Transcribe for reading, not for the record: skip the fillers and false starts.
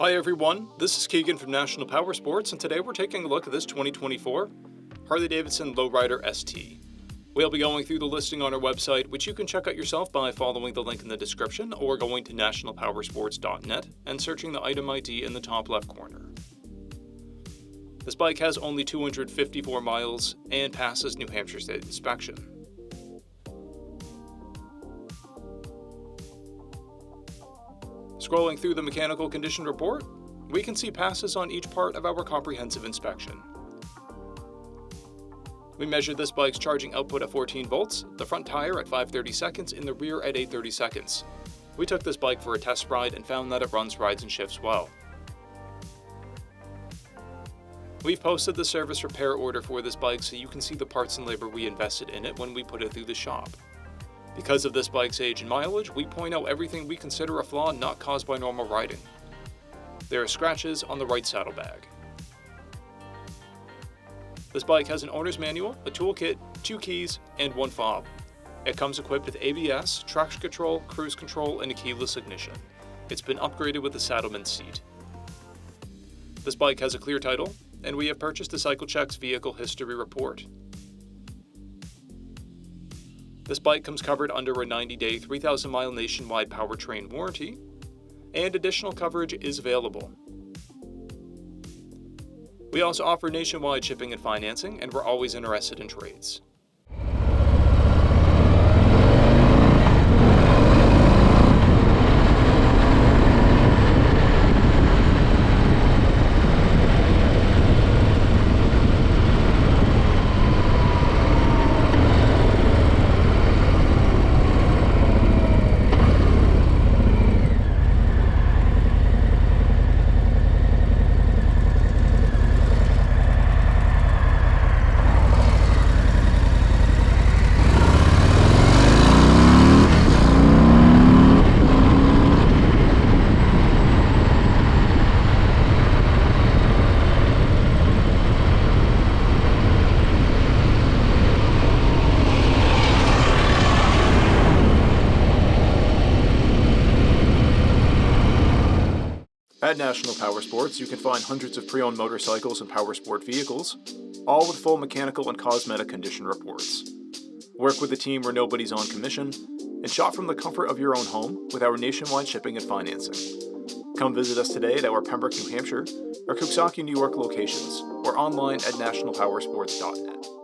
Hi everyone, this is Keegan from National Powersports, and today we're taking a look at this 2024 Harley-Davidson Lowrider ST. We'll be going through the listing on our website, which you can check out yourself by following the link in the description or going to nationalpowersports.net and searching the item ID in the top left corner. This bike has only 254 miles and passes New Hampshire State inspection. Scrolling through the mechanical condition report, we can see passes on each part of our comprehensive inspection. We measured this bike's charging output at 14 volts, the front tire at 530 seconds, and the rear at 830 seconds. We took this bike for a test ride and found that it runs, rides, and shifts well. We've posted the service repair order for this bike so you can see the parts and labor we invested in it when we put it through the shop. Because of this bike's age and mileage, we point out everything we consider a flaw not caused by normal riding. There are scratches on the right saddlebag. This bike has an owner's manual, a toolkit, 2 keys, and 1 fob. It comes equipped with ABS, traction control, cruise control, and a keyless ignition. It's been upgraded with a saddleman seat. This bike has a clear title, and we have purchased a CycleCheck's vehicle history report. This bike comes covered under a 90-day, 3,000-mile nationwide powertrain warranty, and additional coverage is available. We also offer nationwide shipping and financing, and we're always interested in trades. At National Powersports, you can find hundreds of pre-owned motorcycles and powersport vehicles, all with full mechanical and cosmetic condition reports. Work with a team where nobody's on commission, and shop from the comfort of your own home with our nationwide shipping and financing. Come visit us today at our Pembroke, New Hampshire, or Coxsackie, New York locations, or online at nationalpowersports.net.